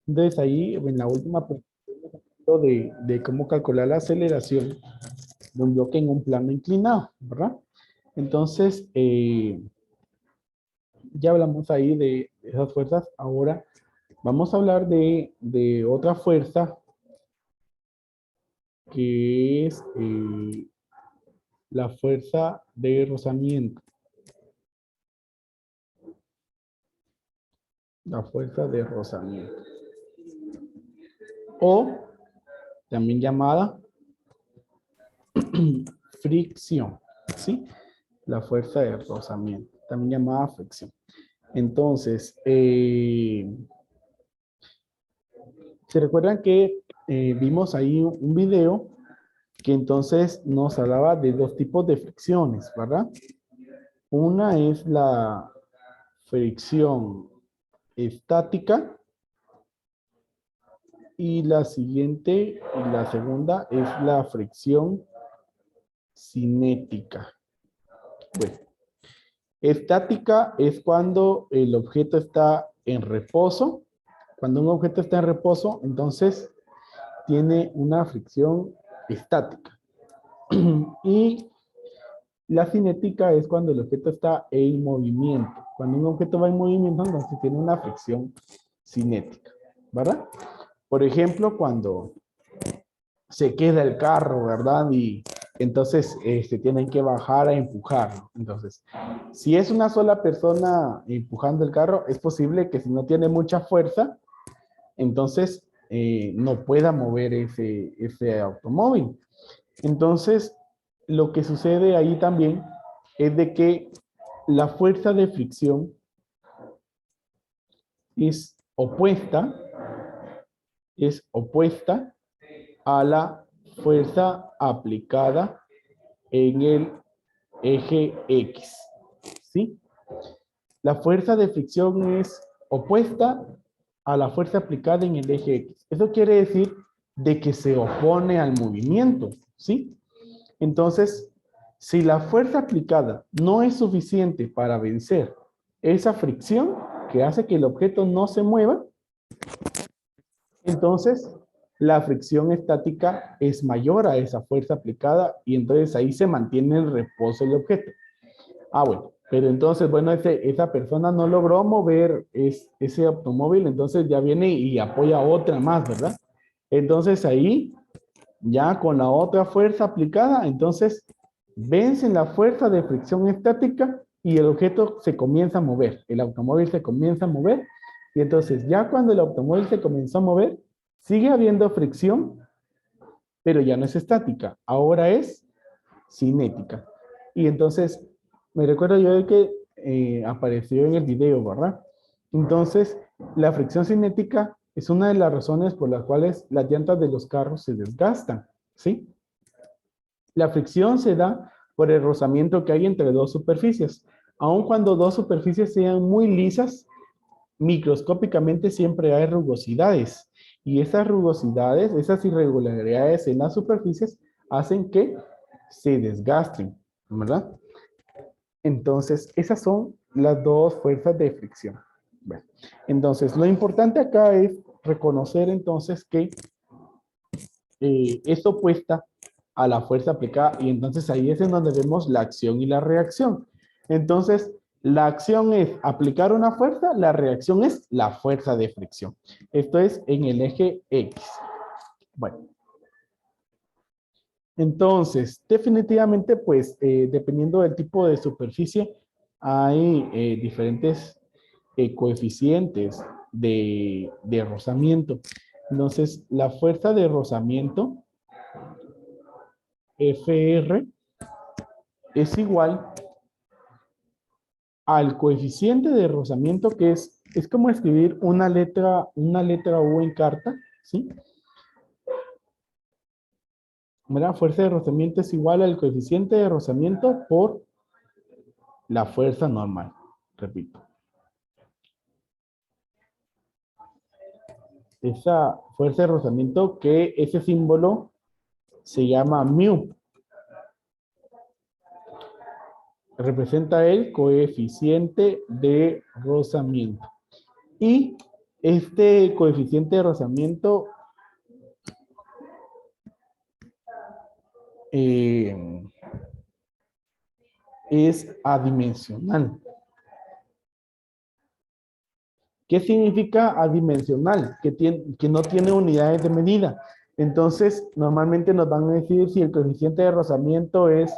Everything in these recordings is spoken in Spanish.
Entonces ahí en la última presentación de cómo calcular la aceleración de un bloque en un plano inclinado, ¿verdad? Entonces, ya hablamos ahí de esas fuerzas. Ahora vamos a hablar de otra fuerza que es la fuerza de rozamiento. La fuerza de rozamiento. O también llamada fricción, ¿sí? La fuerza de rozamiento, también llamada fricción. Entonces, ¿se recuerdan que vimos ahí un video que entonces nos hablaba de dos tipos de fricciones, ¿verdad? Una es la fricción estática y la siguiente, y la segunda es la fricción cinética. Bueno, estática es cuando el objeto está en reposo. Cuando un objeto está en reposo, entonces tiene una fricción estática. Y la cinética es cuando el objeto está en movimiento. Cuando un objeto va en movimiento, entonces tiene una fricción cinética, ¿verdad? Por ejemplo, cuando se queda el carro, ¿verdad? Y entonces se tienen que bajar a empujarlo. Entonces, si es una sola persona empujando el carro, es posible que si no tiene mucha fuerza, entonces no pueda mover ese automóvil. Entonces, lo que sucede ahí también es de que la fuerza de fricción es opuesta a la fuerza aplicada en el eje X, ¿sí? La fuerza de fricción es opuesta a la fuerza aplicada en el eje X. Eso quiere decir de que se opone al movimiento, ¿sí? Entonces, si la fuerza aplicada no es suficiente para vencer esa fricción que hace que el objeto no se mueva, entonces la fricción estática es mayor a esa fuerza aplicada y entonces ahí se mantiene el reposo del objeto. Ah, bueno, pero entonces, bueno, esa persona no logró mover ese automóvil, entonces ya viene y apoya otra más, ¿verdad? Entonces ahí, ya con la otra fuerza aplicada, entonces vencen la fuerza de fricción estática y el objeto se comienza a mover, el automóvil se comienza a mover y entonces ya cuando el automóvil se comenzó a mover, sigue habiendo fricción, pero ya no es estática, ahora es cinética. Y entonces, me recuerdo yo de que apareció en el video, ¿verdad? Entonces, la fricción cinética es una de las razones por las cuales las llantas de los carros se desgastan, ¿sí? La fricción se da por el rozamiento que hay entre dos superficies. Aun cuando dos superficies sean muy lisas, microscópicamente siempre hay rugosidades. Y esas rugosidades, esas irregularidades en las superficies hacen que se desgasten, ¿verdad? Entonces, esas son las dos fuerzas de fricción. Bueno, entonces, lo importante acá es reconocer entonces que es opuesta a la fuerza aplicada y entonces ahí es en donde vemos la acción y la reacción. Entonces, la acción es aplicar una fuerza, la reacción es la fuerza de fricción. Esto es en el eje X. Bueno, entonces, definitivamente, pues, dependiendo del tipo de superficie, hay diferentes coeficientes de rozamiento. Entonces, la fuerza de rozamiento, FR, es igual al coeficiente de rozamiento que es como escribir una letra U en carta, ¿sí? ¿Verdad? Fuerza de rozamiento es igual al coeficiente de rozamiento por la fuerza normal. Repito. Esa fuerza de rozamiento que ese símbolo se llama mu. Representa el coeficiente de rozamiento. Y Este coeficiente de rozamiento es adimensional. ¿Qué significa adimensional? Que no tiene unidades de medida. Entonces, normalmente nos van a decir si el coeficiente de rozamiento es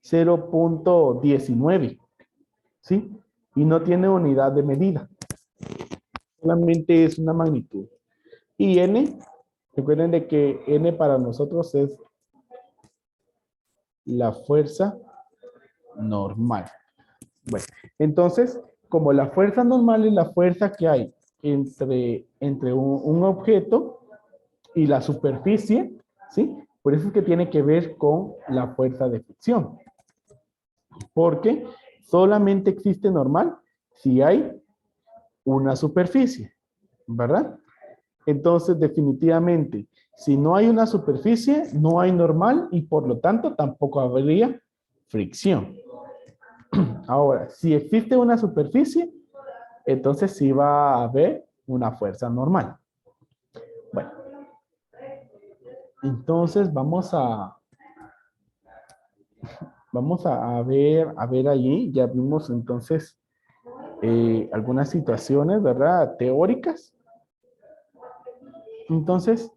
0.19, ¿sí? Y no tiene unidad de medida. Solamente es una magnitud. Y n, recuerden de que n para nosotros es la fuerza normal. Bueno, entonces, como la fuerza normal es la fuerza que hay entre un objeto y la superficie, ¿sí? Por eso es que tiene que ver con la fuerza de fricción. Porque solamente existe normal si hay una superficie, ¿verdad? Entonces, definitivamente, si no hay una superficie, no hay normal y por lo tanto tampoco habría fricción. Ahora, si existe una superficie, entonces sí va a haber una fuerza normal. Bueno, entonces vamos a ver allí, ya vimos entonces algunas situaciones, ¿verdad? Teóricas. Entonces,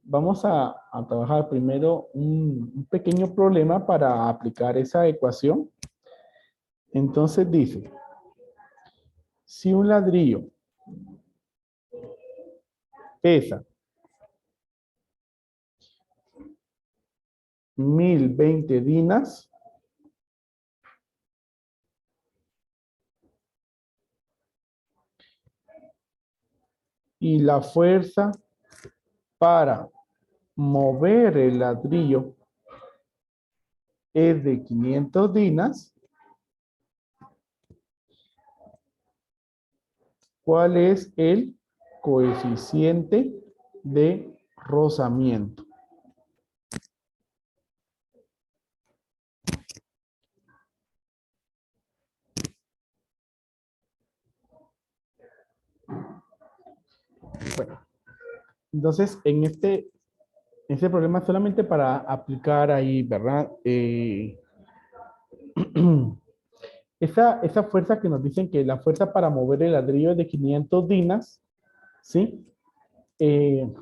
vamos a trabajar primero un pequeño problema para aplicar esa ecuación. Entonces dice, si un ladrillo pesa 1020 dinas, y la fuerza para mover el ladrillo es de 500 dinas, ¿cuál es el coeficiente de rozamiento? Bueno, entonces en este problema solamente para aplicar ahí, ¿verdad? Esa fuerza que nos dicen que la fuerza para mover el ladrillo es de 500 dinas, ¿sí?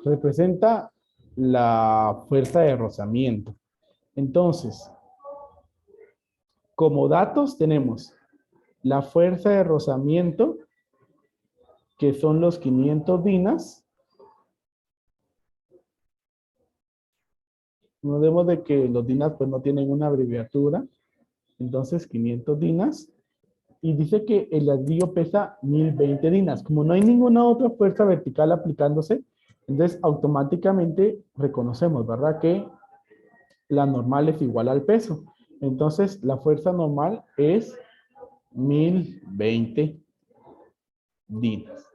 Representa la fuerza de rozamiento. Entonces, como datos tenemos la fuerza de rozamiento, que son los 500 dinas. No debemos de que los dinas pues no tienen una abreviatura. Entonces 500 dinas. Y dice que el ladrillo pesa 1020 dinas. Como no hay ninguna otra fuerza vertical aplicándose, entonces automáticamente reconocemos, ¿verdad? Que la normal es igual al peso. Entonces la fuerza normal es 1020 dinas.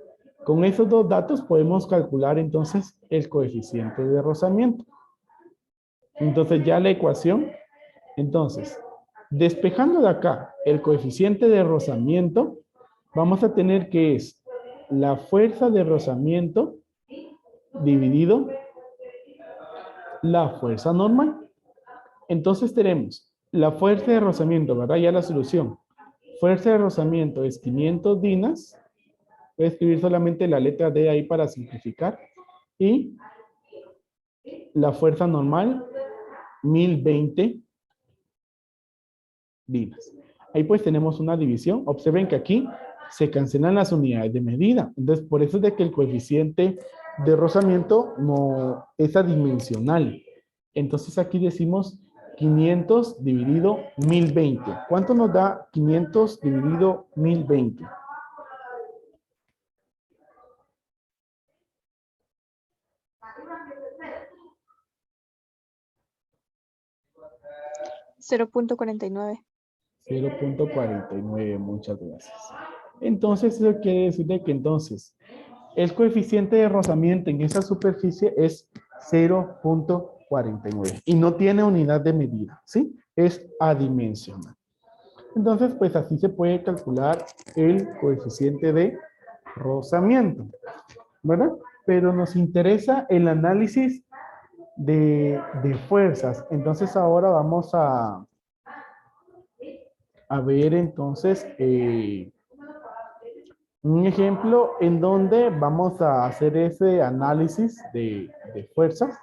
Con esos dos datos podemos calcular entonces el coeficiente de rozamiento. Entonces ya la ecuación, entonces, despejando de acá el coeficiente de rozamiento, vamos a tener que es la fuerza de rozamiento dividido la fuerza normal. Entonces tenemos la fuerza de rozamiento, ¿verdad? Ya la solución. Fuerza de rozamiento es 500 dinas. Voy a escribir solamente la letra D ahí para simplificar. Y la fuerza normal, 1020 dinas. Ahí pues tenemos una división. Observen que aquí se cancelan las unidades de medida. Entonces, por eso es de que el coeficiente de rozamiento no es adimensional. Entonces, aquí decimos 500 dividido 1020. ¿Cuánto nos da 500 dividido 1020? 0.49. 0.49, muchas gracias. Entonces, eso quiere decir de que entonces el coeficiente de rozamiento en esa superficie es 0.49 y no tiene unidad de medida, ¿sí? Es adimensional. Entonces, pues así se puede calcular el coeficiente de rozamiento, ¿verdad? Pero nos interesa el análisis de fuerzas. Entonces ahora vamos a ver entonces un ejemplo en donde vamos a hacer ese análisis de fuerzas.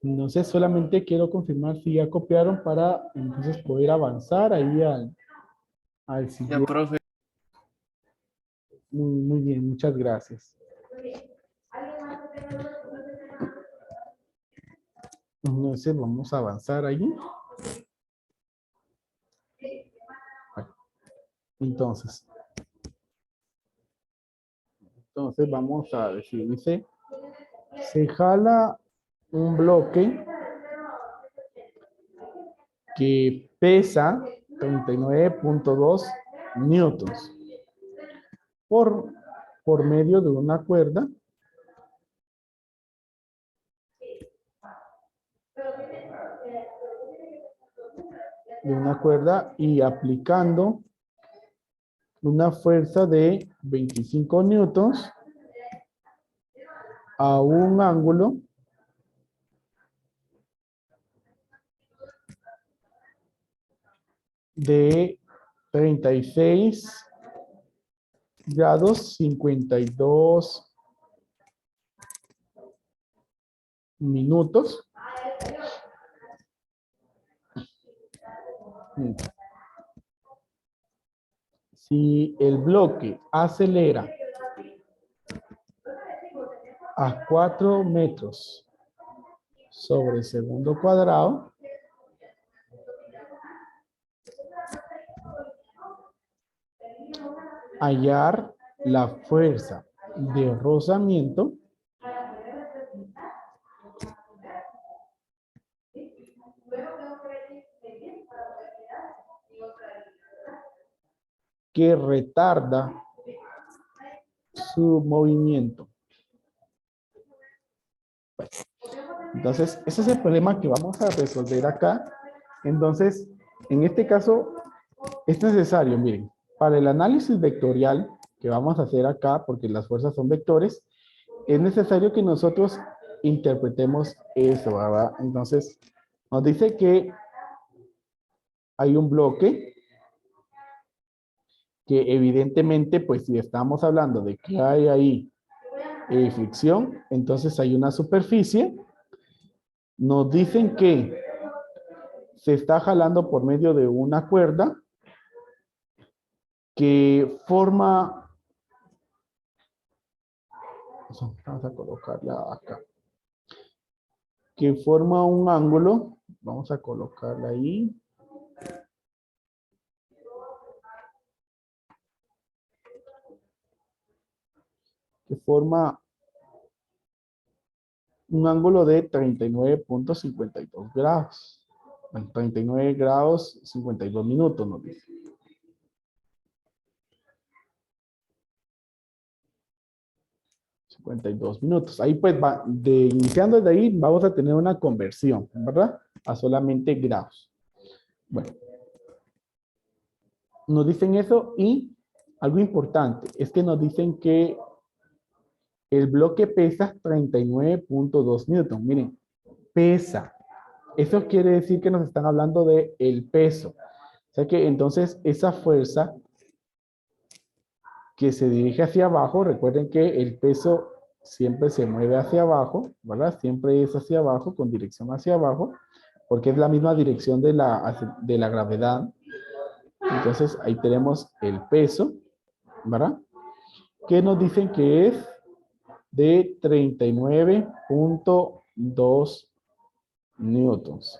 Entonces solamente quiero confirmar si ya copiaron para entonces poder avanzar ahí al Ya, siguiente. profe. Muy bien, muchas gracias. Entonces vamos a avanzar allí. Entonces vamos a decir, dice, se jala un bloque que pesa 39.2 newtons por medio de una cuerda y aplicando una fuerza de 25 newtons a un ángulo de 36 grados 52 minutos. Si el bloque acelera a 4 metros sobre segundo cuadrado, hallar la fuerza de rozamiento que retarda su movimiento. Entonces, ese es el problema que vamos a resolver acá. Entonces, en este caso, es necesario, miren, para el análisis vectorial que vamos a hacer acá, porque las fuerzas son vectores, es necesario que nosotros interpretemos eso, ¿verdad? Entonces, nos dice que hay un bloque que evidentemente, pues si estamos hablando de que hay ahí fricción, entonces hay una superficie. Nos dicen que se está jalando por medio de una cuerda que forma, vamos a colocarla acá, que forma un ángulo, vamos a colocarla ahí, que forma un ángulo de 39.52 grados. 39 grados 52 minutos nos dice. $52. Ahí pues va, iniciando desde ahí vamos a tener una conversión, ¿verdad? A solamente grados. Bueno. Nos dicen eso y algo importante es que nos dicen que el bloque pesa 39.2 newton. Miren, pesa. Eso quiere decir que nos están hablando de el peso. O sea que entonces esa fuerza que se dirige hacia abajo, recuerden que el peso siempre se mueve hacia abajo, ¿verdad? Siempre es hacia abajo, con dirección hacia abajo, porque es la misma dirección de la gravedad. Entonces ahí tenemos el peso, ¿verdad? Que nos dicen que es de 39.2 newtons.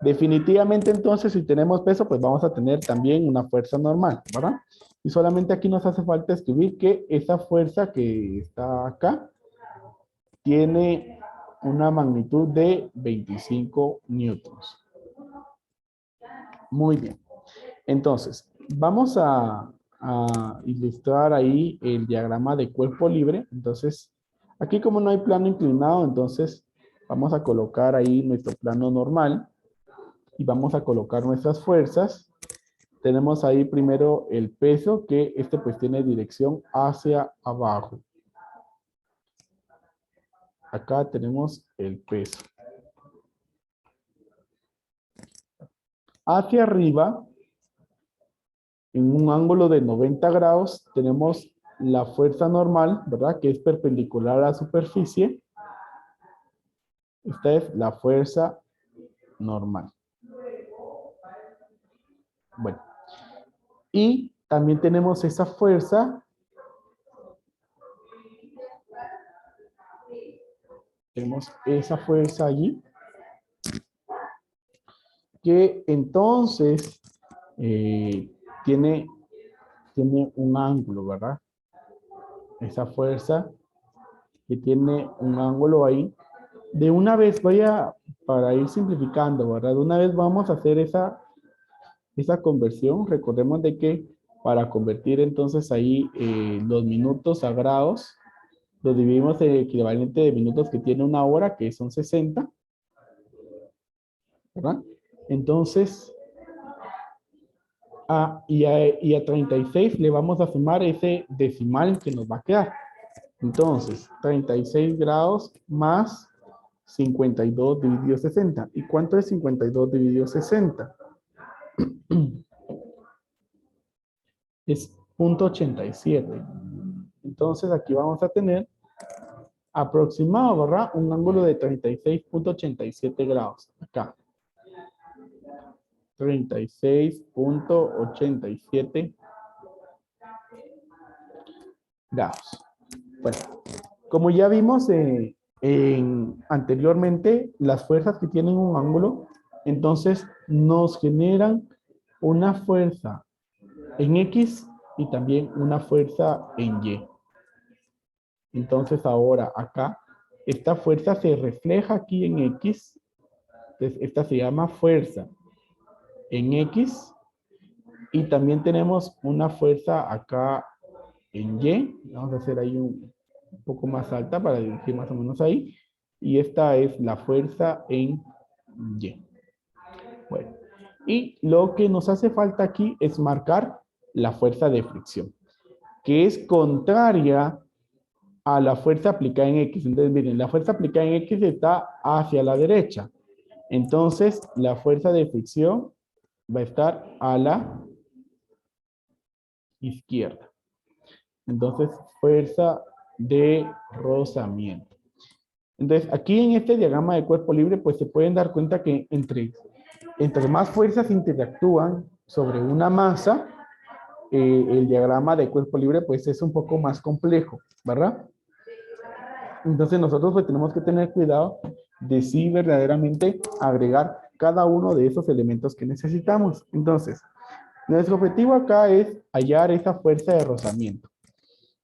Definitivamente entonces si tenemos peso pues vamos a tener también una fuerza normal, ¿verdad? Y solamente aquí nos hace falta escribir que esa fuerza que está acá tiene una magnitud de 25 newtons. Muy bien. Entonces, vamos a ilustrar ahí el diagrama de cuerpo libre. Entonces, aquí como no hay plano inclinado, entonces vamos a colocar ahí nuestro plano normal y vamos a colocar nuestras fuerzas. tenemos ahí primero el peso, que este pues tiene dirección hacia abajo. Acá tenemos el peso. Hacia arriba, en un ángulo de 90 grados, tenemos la fuerza normal, ¿verdad? Que es perpendicular a la superficie. Esta es la fuerza normal. Bueno. Y también tenemos esa fuerza. Tenemos esa fuerza allí. Que entonces tiene un ángulo, ¿verdad? Esa fuerza que tiene un ángulo ahí. De una vez para ir simplificando, ¿verdad? De una vez vamos a hacer esa conversión. Recordemos de que para convertir entonces ahí los minutos a grados, los dividimos en el equivalente de minutos que tiene una hora, que son 60. ¿Verdad? Entonces, y a 36 le vamos a sumar ese decimal que nos va a quedar. Entonces, 36 grados más 52 dividido 60. ¿Y cuánto es 52 dividido 60? Es 0.87. Entonces, aquí vamos a tener aproximado, ¿verdad? Un ángulo de 36.87 grados. Acá. 36.87 grados. Bueno, como ya vimos anteriormente, las fuerzas que tienen un ángulo, entonces nos generan una fuerza en X y también una fuerza en Y. Entonces ahora acá, esta fuerza se refleja aquí en X. Entonces esta se llama fuerza en X. Y también tenemos una fuerza acá en Y. Vamos a hacer ahí un poco más alta para dirigir más o menos ahí. Y esta es la fuerza en Y. Bueno, y lo que nos hace falta aquí es marcar la fuerza de fricción, que es contraria a la fuerza aplicada en X. Entonces, miren, la fuerza aplicada en X está hacia la derecha. Entonces, la fuerza de fricción va a estar a la izquierda. Entonces, fuerza de rozamiento. Entonces, aquí en este diagrama de cuerpo libre, pues se pueden dar cuenta que entre más fuerzas interactúan sobre una masa, el diagrama de cuerpo libre, pues es un poco más complejo, ¿verdad? Entonces, nosotros pues tenemos que tener cuidado de si verdaderamente agregar cada uno de esos elementos que necesitamos. Entonces, nuestro objetivo acá es hallar esa fuerza de rozamiento.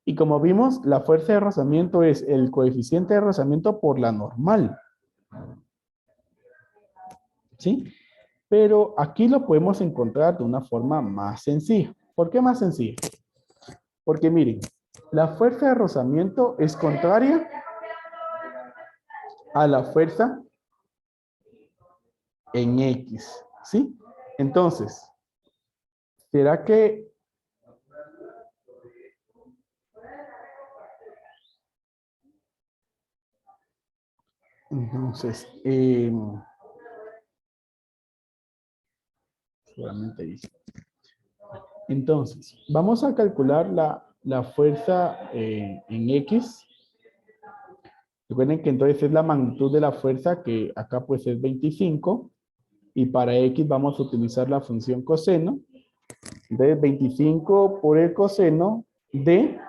Y como vimos, la fuerza de rozamiento es el coeficiente de rozamiento por la normal. ¿Sí? Pero aquí lo podemos encontrar de una forma más sencilla. ¿Por qué más sencilla? Porque miren, la fuerza de rozamiento es contraria a la fuerza en X. ¿Sí? Entonces, ¿será que entonces, solamente dice. Entonces, vamos a calcular la fuerza en X. Recuerden que entonces es la magnitud de la fuerza, que acá pues es 25. Y para X vamos a utilizar la función coseno. Entonces 25 por el coseno de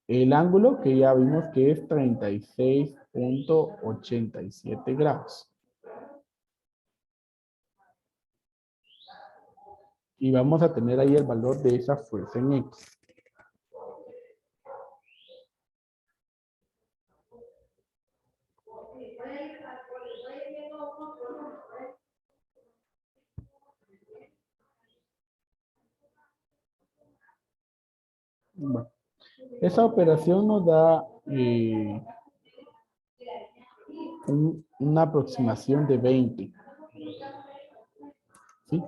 el ángulo, que ya vimos que es 36.87 grados. Y vamos a tener ahí el valor de esa fuerza en X. Bueno, esa operación nos da una aproximación de 20. ¿sí?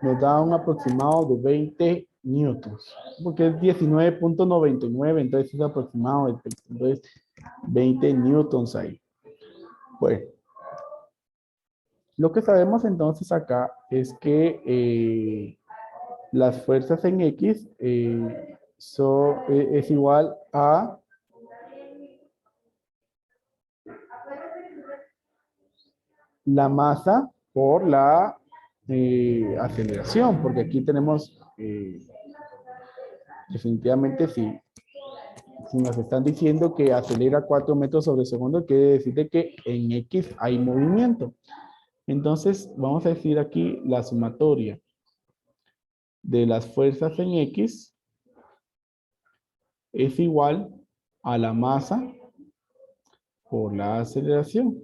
Nos da un aproximado de 20 newtons, porque es 19.99, entonces es aproximado, entonces 20 newtons ahí. Bueno, lo que sabemos entonces acá es que las fuerzas en X es igual a la masa por la aceleración, porque aquí tenemos definitivamente si nos están diciendo que acelera 4 metros sobre segundo, quiere decir de que en X hay movimiento. Entonces, vamos a decir aquí la sumatoria de las fuerzas en X es igual a la masa por la aceleración.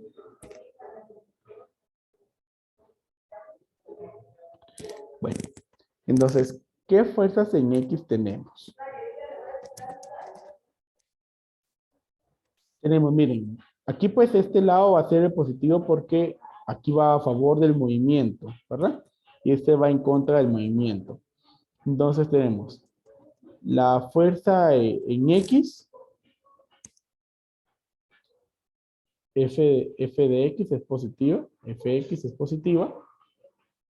Bueno, entonces, ¿qué fuerzas en X tenemos? Tenemos, miren, aquí pues este lado va a ser el positivo porque aquí va a favor del movimiento, ¿verdad? Y este va en contra del movimiento. Entonces tenemos la fuerza en X, F de X es positiva, Fx es positiva.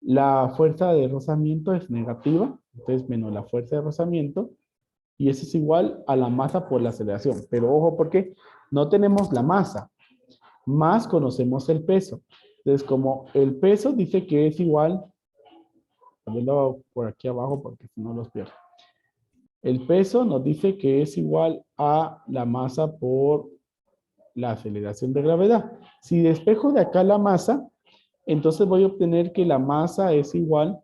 La fuerza de rozamiento es negativa, entonces menos la fuerza de rozamiento. Y eso es igual a la masa por la aceleración. Pero ojo porque no tenemos la masa, más conocemos el peso. Entonces como el peso dice que es igual, ponerlo por aquí abajo porque si no los pierdo. El peso nos dice que es igual a la masa por la aceleración de gravedad. Si despejo de acá la masa, entonces voy a obtener que la masa es igual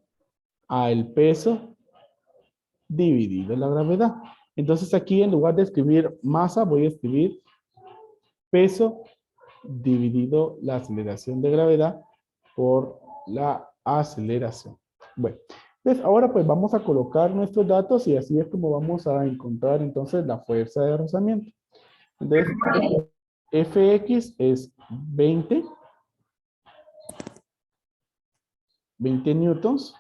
al peso dividido la gravedad. Entonces aquí en lugar de escribir masa, voy a escribir peso dividido la aceleración de gravedad por la aceleración. Bueno, entonces ahora pues vamos a colocar nuestros datos y así es como vamos a encontrar entonces la fuerza de rozamiento. Entonces, Fx es 20 newtons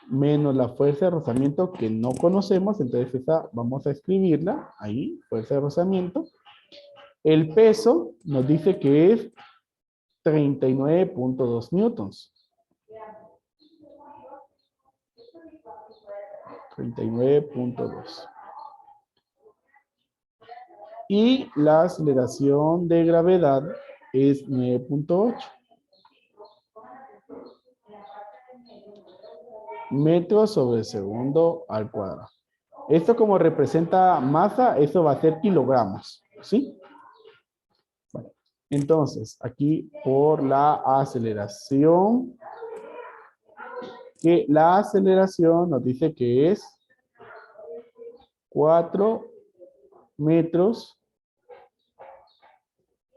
menos la fuerza de rozamiento que no conocemos, entonces esa vamos a escribirla ahí, fuerza de rozamiento. El peso nos dice que es 39.2 newtons. 39.2. Y la aceleración de gravedad es 9.8 metros sobre segundo al cuadrado. Esto como representa masa, eso va a ser kilogramos, ¿sí? Bueno, entonces, aquí por la aceleración, que la aceleración nos dice que es 4 metros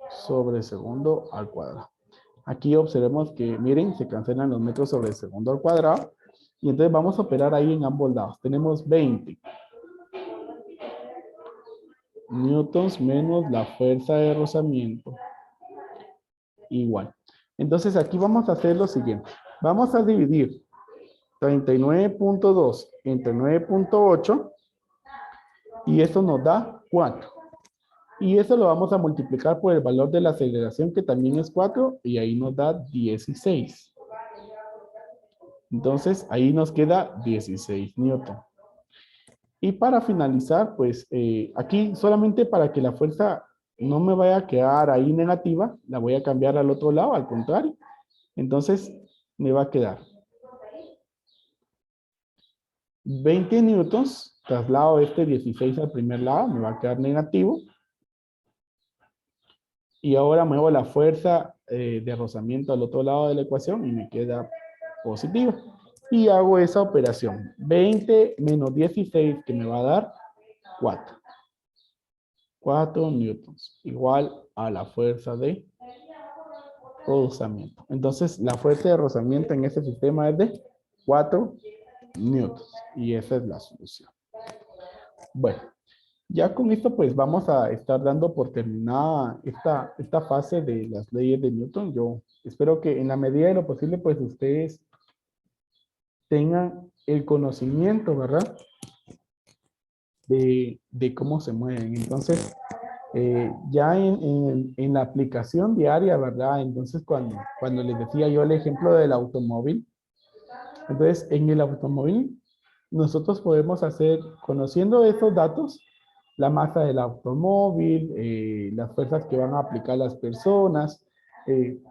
sobre segundo al cuadrado. Aquí observemos que, miren, se cancelan los metros sobre segundo al cuadrado. Y entonces vamos a operar ahí en ambos lados. Tenemos 20 newtons menos la fuerza de rozamiento. Igual. Entonces aquí vamos a hacer lo siguiente. Vamos a dividir 39.2 entre 9.8 y eso nos da 4. Y eso lo vamos a multiplicar por el valor de la aceleración que también es 4 y ahí nos da 16. Entonces ahí nos queda 16 newton. Y para finalizar, pues aquí solamente para que la fuerza no me vaya a quedar ahí negativa, la voy a cambiar al otro lado, al contrario. Entonces me va a quedar 20 newtons, traslado este 16 al primer lado, me va a quedar negativo. Y ahora muevo la fuerza de rozamiento al otro lado de la ecuación y me queda positiva. Y hago esa operación. 20 menos 16 que me va a dar 4. 4 newtons. Igual a la fuerza de rozamiento. Entonces la fuerza de rozamiento en este sistema es de 4 newtons. Y esa es la solución. Bueno. Ya con esto pues vamos a estar dando por terminada esta fase de las leyes de Newton. Yo espero que en la medida de lo posible pues ustedes tengan el conocimiento, ¿verdad? De cómo se mueven. Entonces, ya en la aplicación diaria, ¿verdad? Entonces, cuando les decía yo el ejemplo del automóvil, entonces en el automóvil nosotros podemos hacer, conociendo esos datos, la masa del automóvil, las fuerzas que van a aplicar las personas, eh,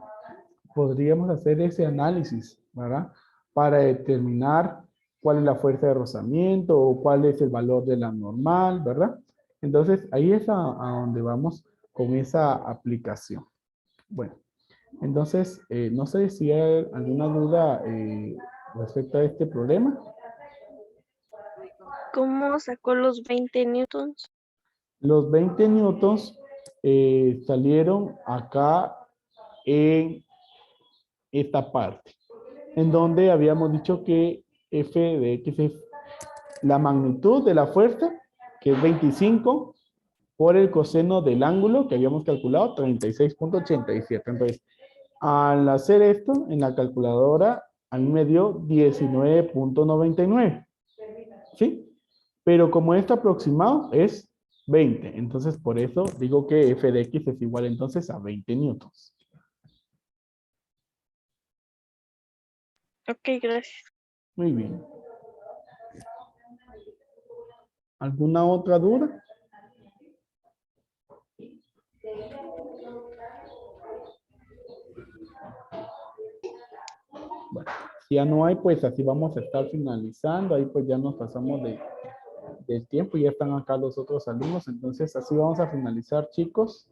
podríamos hacer ese análisis, ¿verdad? Para determinar cuál es la fuerza de rozamiento o cuál es el valor de la normal, ¿verdad? Entonces, ahí es a donde vamos con esa aplicación. Bueno, entonces, no sé si hay alguna duda respecto a este problema. ¿Cómo sacó los 20 newtons? Los 20 newtons salieron acá en esta parte, en donde habíamos dicho que F de X es la magnitud de la fuerza, que es 25, por el coseno del ángulo que habíamos calculado, 36.87. Entonces, al hacer esto en la calculadora, a mí me dio 19.99. ¿Sí? Pero como este aproximado es 20, entonces por eso digo que F de X es igual entonces a 20 newtons. Ok, gracias. Muy bien. ¿Alguna otra duda? Bueno, si ya no hay, pues así vamos a estar finalizando. Ahí pues ya nos pasamos del tiempo y ya están acá los otros alumnos. Entonces así vamos a finalizar, chicos.